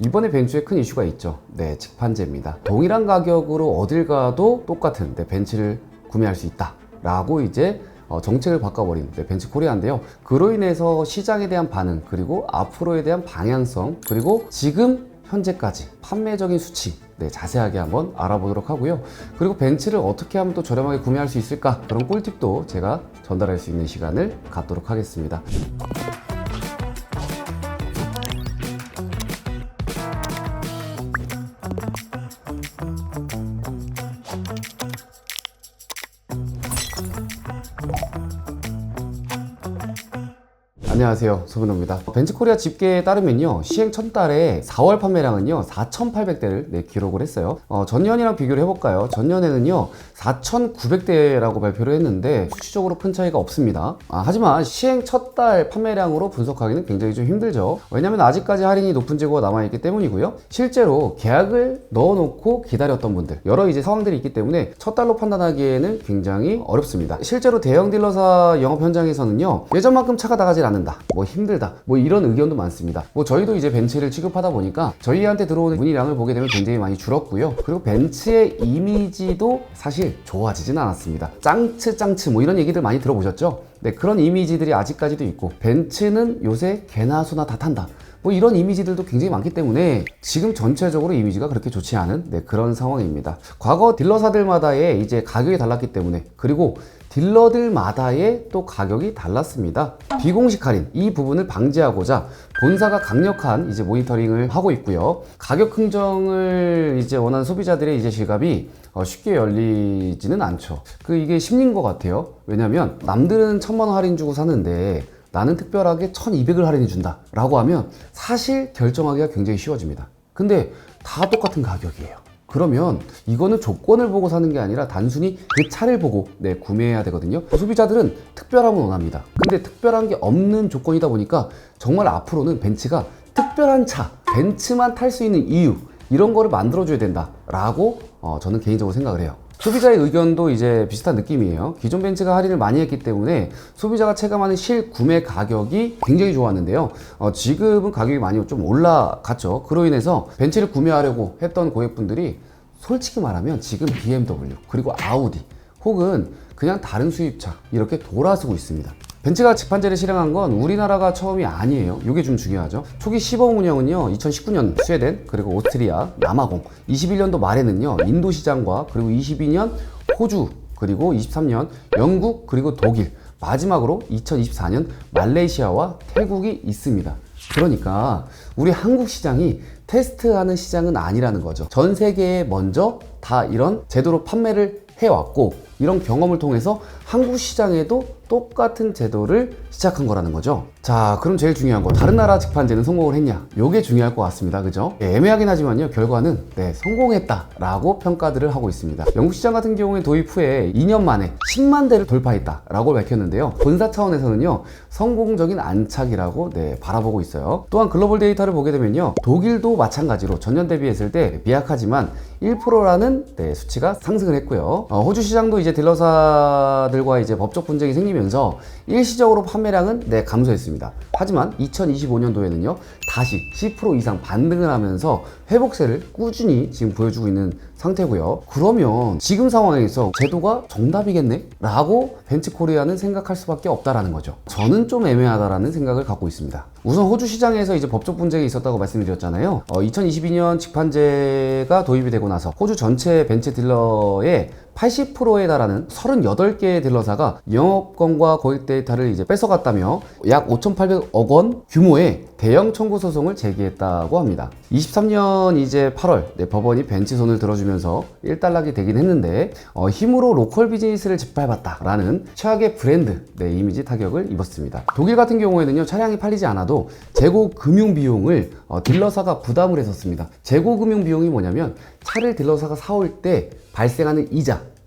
이번에 벤츠에 큰 이슈가 있죠. 네, 직판제입니다. 동일한 가격으로 어딜 가도 똑같은 벤츠를 구매할 수 있다 라고 이제 정책을 바꿔버린 벤츠 코리아인데요. 그로 인해서 시장에 대한 반응, 그리고 앞으로에 대한 방향성, 그리고 지금 현재까지 판매적인 수치, 자세하게 한번 알아보도록 하고요. 그리고 벤츠를 어떻게 하면 또 저렴하게 구매할 수 있을까, 그런 꿀팁도 제가 전달할 수 있는 시간을 갖도록 하겠습니다. 안녕하세요, 소분호입니다. 벤츠코리아 집계에 따르면요, 시행 첫 달에 4월 판매량은요 4,800대를 기록을 했어요. 전년이랑 비교를 해볼까요? 전년에는요 4,900대라고 발표를 했는데 수치적으로 큰 차이가 없습니다. 하지만 시행 첫 달 판매량으로 분석하기는 굉장히 좀 힘들죠. 왜냐면 아직까지 할인이 높은 재고가 남아있기 때문이고요. 실제로 계약을 넣어놓고 기다렸던 분들, 여러 이제 상황들이 있기 때문에 첫 달로 판단하기에는 굉장히 어렵습니다. 실제로 대형 딜러사 영업 현장에서는요, 예전만큼 차가 나가질 않는다, 힘들다, 이런 의견도 많습니다. 저희도 이제 벤츠를 취급하다 보니까 저희한테 들어오는 문의량을 보게 되면 굉장히 많이 줄었고요. 그리고 벤츠의 이미지도 사실 좋아지진 않았습니다. 짱츠 이런 얘기들 많이 들어보셨죠? 네, 그런 이미지들이 아직까지도 있고, 벤츠는 요새 개나 소나 다 탄다, 이런 이미지들도 굉장히 많기 때문에 지금 전체적으로 이미지가 그렇게 좋지 않은 그런 상황입니다. 과거 딜러사들마다의 이제 가격이 달랐기 때문에, 그리고 딜러들마다의 또 가격이 달랐습니다. 비공식 할인, 이 부분을 방지하고자 본사가 강력한 이제 모니터링을 하고 있고요. 가격 흥정을 이제 원하는 소비자들의 이제 지갑이 쉽게 열리지는 않죠. 이게 심리인 것 같아요. 왜냐면 남들은 1,000만 원 할인 주고 사는데 나는 특별하게 1,200을 할인해 준다 라고 하면 사실 결정하기가 굉장히 쉬워집니다. 근데 다 똑같은 가격이에요. 그러면 이거는 조건을 보고 사는 게 아니라 단순히 그 차를 보고 구매해야 되거든요. 소비자들은 특별함을 원합니다. 근데 특별한 게 없는 조건이다 보니까 정말 앞으로는 벤츠가 특별한 차, 벤츠만 탈 수 있는 이유, 이런 거를 만들어줘야 된다라고 저는 개인적으로 생각을 해요. 소비자의 의견도 이제 비슷한 느낌이에요. 기존 벤츠가 할인을 많이 했기 때문에 소비자가 체감하는 실구매 가격이 굉장히 좋았는데요. 지금은 가격이 많이 좀 올라갔죠. 그로 인해서 벤츠를 구매하려고 했던 고객분들이 솔직히 말하면 지금 BMW, 그리고 아우디, 혹은 그냥 다른 수입차 이렇게 돌아서고 있습니다. 벤츠가 직판제를 실행한 건 우리나라가 처음이 아니에요. 이게 좀 중요하죠. 초기 시범 운영은요 2019년 스웨덴, 그리고 오스트리아, 남아공, 21년도 말에는요 인도 시장과, 그리고 22년 호주, 그리고 23년 영국, 그리고 독일, 마지막으로 2024년 말레이시아와 태국이 있습니다. 그러니까 우리 한국 시장이 테스트하는 시장은 아니라는 거죠. 전 세계에 먼저 다 이런 제도로 판매를 해왔고, 이런 경험을 통해서 한국 시장에도 똑같은 제도를 시작한 거라는 거죠. 자, 그럼 제일 중요한 거, 다른 나라 직판제는 성공을 했냐? 요게 중요할 것 같습니다. 그죠? 애매하긴 하지만요, 결과는 성공했다라고 평가들을 하고 있습니다. 영국 시장 같은 경우에 도입 후에 2년 만에 10만 대를 돌파했다라고 밝혔는데요. 본사 차원에서는요, 성공적인 안착이라고 바라보고 있어요. 또한 글로벌 데이터를 보게 되면요, 독일도 마찬가지로 전년 대비했을 때 미약하지만 1%라는 수치가 상승을 했고요. 호주 시장도 이제 딜러사들과 이제 법적 분쟁이 생기면서 일시적으로 판매량은 감소했습니다. 하지만 2025년도에는요 다시 10% 이상 반등을 하면서 회복세를 꾸준히 지금 보여주고 있는 상태고요. 그러면 지금 상황에서 제도가 정답이겠네? 라고 벤츠코리아는 생각할 수밖에 없다라는 거죠. 저는 좀 애매하다라는 생각을 갖고 있습니다. 우선 호주 시장에서 이제 법적 분쟁이 있었다고 말씀드렸잖아요. 2022년 직판제가 도입이 되고 나서 호주 전체 벤츠 딜러의 80%에 달하는 38개의 딜러사가 영업권과 고객 데이터를 이제 뺏어갔다며 약 5,800억 원 규모의 대형 청구 소송을 제기했다고 합니다. 23년 이제 8월 법원이 벤츠 손을 들어주면서 일단락이 되긴 했는데, 힘으로 로컬 비즈니스를 짓밟았다라는 최악의 브랜드 이미지 타격을 입었습니다. 독일 같은 경우에는요, 차량이 팔리지 않아도 재고 금융 비용을 딜러사가 부담을 했었습니다. 재고 금융 비용이 뭐냐면 차를 딜러사가 사올 때 발생하는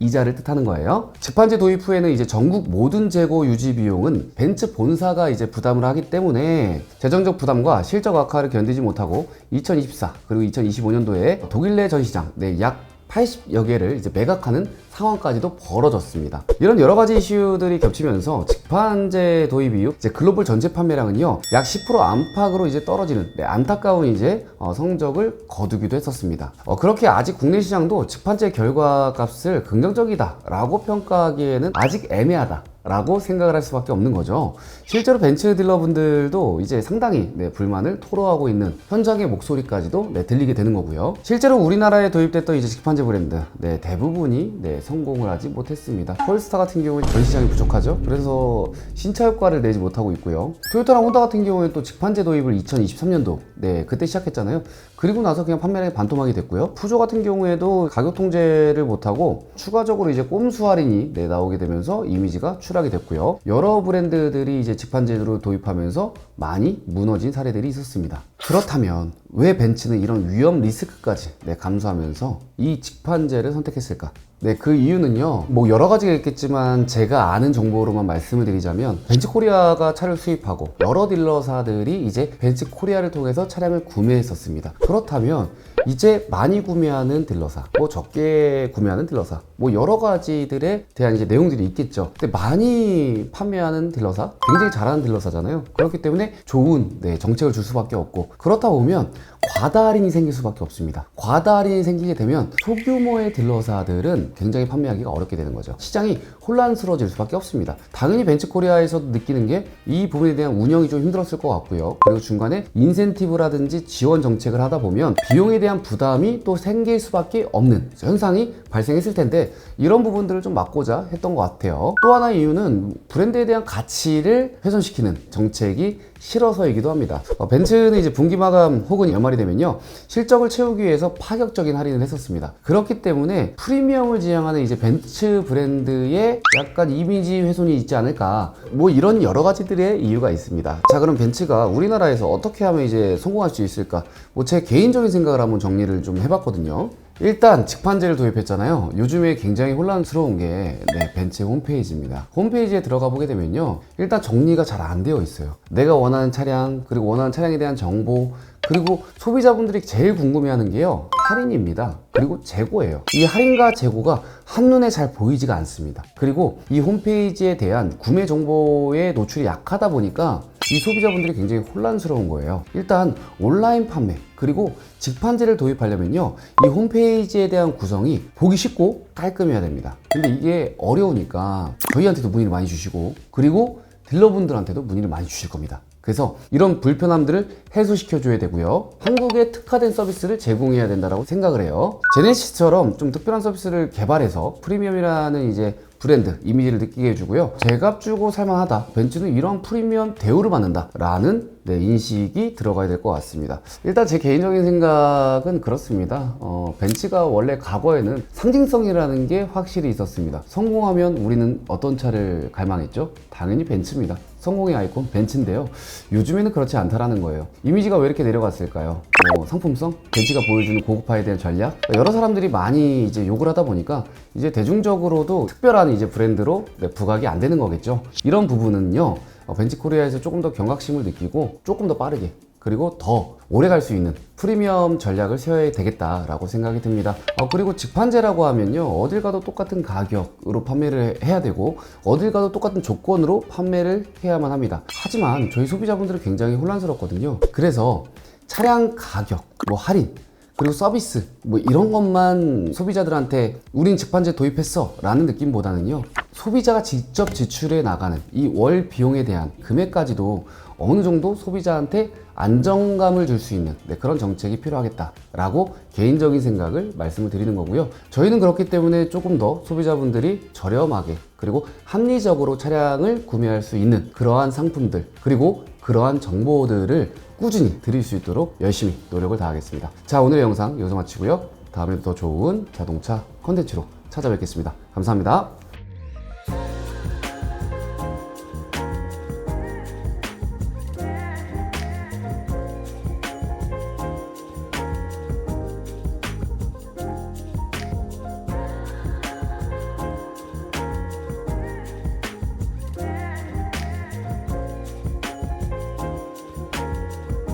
이자를 뜻하는 거예요. 직판제 도입 후에는 이제 전국 모든 재고 유지 비용은 벤츠 본사가 이제 부담을 하기 때문에 재정적 부담과 실적 악화를 견디지 못하고 2024 그리고 2025년도에 독일 내 전시장 약 80여 개를 이제 매각하는 상황까지도 벌어졌습니다. 이런 여러 가지 이슈들이 겹치면서 직판제 도입 이후 이제 글로벌 전체 판매량은요 약 10% 안팎으로 이제 떨어지는 안타까운 이제 성적을 거두기도 했었습니다. 그렇게 아직 국내 시장도 직판제 결과값을 긍정적이다라고 평가하기에는 아직 애매하다. 라고 생각을 할 수밖에 없는 거죠. 실제로 벤츠 딜러분들도 이제 상당히 불만을 토로하고 있는 현장의 목소리까지도 들리게 되는 거고요. 실제로 우리나라에 도입됐던 이제 직판제 브랜드 대부분이 성공을 하지 못했습니다. 폴스타 같은 경우에 전 시장이 부족하죠. 그래서 신차 효과를 내지 못하고 있고요. 토요타랑 혼다 같은 경우에 또 직판제 도입을 2023년도 그때 시작했잖아요. 그리고 나서 그냥 판매량이 반토막이 됐고요. 푸조 같은 경우에도 가격 통제를 못하고 추가적으로 이제 꼼수 할인이 나오게 되면서 이미지가 추락이 됐고요. 여러 브랜드들이 이제 직판제로 도입하면서 많이 무너진 사례들이 있었습니다. 그렇다면 왜 벤츠는 이런 위험 리스크까지 감수하면서 이 직판제를 선택했을까? 그 이유는요, 뭐 여러 가지가 있겠지만 제가 아는 정보로만 말씀을 드리자면 벤츠 코리아가 차를 수입하고 여러 딜러사들이 이제 벤츠 코리아를 통해서 차량을 구매했었습니다. 그렇다면 이제 많이 구매하는 딜러사, 뭐 적게 구매하는 딜러사, 뭐 여러 가지들에 대한 이제 내용들이 있겠죠. 근데 많이 판매하는 딜러사, 굉장히 잘하는 딜러사잖아요. 그렇기 때문에 좋은 정책을 줄 수밖에 없고, 그렇다 보면 과다 할인이 생길 수밖에 없습니다. 과다 할인이 생기게 되면 소규모의 딜러사들은 굉장히 판매하기가 어렵게 되는 거죠. 시장이 혼란스러워질 수밖에 없습니다. 당연히 벤츠 코리아에서도 느끼는 게 이 부분에 대한 운영이 좀 힘들었을 것 같고요. 그리고 중간에 인센티브라든지 지원 정책을 하다 보면 비용에 대한 부담이 또 생길 수밖에 없는 현상이 발생했을 텐데, 이런 부분들을 좀 막고자 했던 것 같아요. 또 하나의 이유는 브랜드에 대한 가치를 훼손시키는 정책이 싫어서이기도 합니다. 벤츠는 이제 분기 마감 혹은 연말이 되면요 실적을 채우기 위해서 파격적인 할인을 했었습니다. 그렇기 때문에 프리미엄을 지향하는 이제 벤츠 브랜드에 약간 이미지 훼손이 있지 않을까, 뭐 이런 여러 가지들의 이유가 있습니다. 자, 그럼 벤츠가 우리나라에서 어떻게 하면 이제 성공할 수 있을까? 뭐 제 개인적인 생각을 한번 정리를 좀 해봤거든요. 일단 직판제를 도입했잖아요. 요즘에 굉장히 혼란스러운 게 벤츠 홈페이지입니다. 홈페이지에 들어가 보게 되면요 일단 정리가 잘 안 되어 있어요. 내가 원하는 차량, 그리고 원하는 차량에 대한 정보, 그리고 소비자분들이 제일 궁금해하는 게요 할인입니다. 그리고 재고예요. 이 할인과 재고가 한눈에 잘 보이지가 않습니다. 그리고 이 홈페이지에 대한 구매 정보의 노출이 약하다 보니까 이 소비자분들이 굉장히 혼란스러운 거예요. 일단 온라인 판매, 그리고 직판제를 도입하려면요 이 홈페이지에 대한 구성이 보기 쉽고 깔끔해야 됩니다. 근데 이게 어려우니까 저희한테도 문의를 많이 주시고, 그리고 딜러분들한테도 문의를 많이 주실 겁니다. 그래서 이런 불편함들을 해소시켜 줘야 되고요, 한국에 특화된 서비스를 제공해야 된다고 생각을 해요. 제네시스처럼 좀 특별한 서비스를 개발해서 프리미엄이라는 이제 브랜드 이미지를 느끼게 해주고요, 제값 주고 살만하다, 벤츠는 이런 프리미엄 대우를 받는다 라는 인식이 들어가야 될 것 같습니다. 일단 제 개인적인 생각은 그렇습니다. 벤츠가 원래 과거에는 상징성이라는 게 확실히 있었습니다. 성공하면 우리는 어떤 차를 갈망했죠? 당연히 벤츠입니다. 성공의 아이콘 벤츠인데요, 요즘에는 그렇지 않다라는 거예요. 이미지가 왜 이렇게 내려갔을까요? 상품성? 벤츠가 보여주는 고급화에 대한 전략? 여러 사람들이 많이 이제 욕을 하다 보니까 이제 대중적으로도 특별한 이제 브랜드로 부각이 안 되는 거겠죠. 이런 부분은요 벤츠 코리아에서 조금 더 경각심을 느끼고 조금 더 빠르게, 그리고 더 오래 갈 수 있는 프리미엄 전략을 세워야 되겠다라고 생각이 듭니다. 그리고 직판제라고 하면요 어딜 가도 똑같은 가격으로 판매를 해야 되고, 어딜 가도 똑같은 조건으로 판매를 해야만 합니다. 하지만 저희 소비자분들은 굉장히 혼란스럽거든요. 그래서 차량 가격, 뭐 할인, 그리고 서비스, 뭐 이런 것만 소비자들한테 우린 직판제 도입했어 라는 느낌보다는요 소비자가 직접 지출해 나가는 이 월 비용에 대한 금액까지도 어느 정도 소비자한테 안정감을 줄 수 있는 그런 정책이 필요하겠다라고 개인적인 생각을 말씀을 드리는 거고요. 저희는 그렇기 때문에 조금 더 소비자분들이 저렴하게, 그리고 합리적으로 차량을 구매할 수 있는 그러한 상품들, 그리고 그러한 정보들을 꾸준히 드릴 수 있도록 열심히 노력을 다하겠습니다. 자, 오늘의 영상 여기서 마치고요, 다음에도 더 좋은 자동차 컨텐츠로 찾아뵙겠습니다. 감사합니다.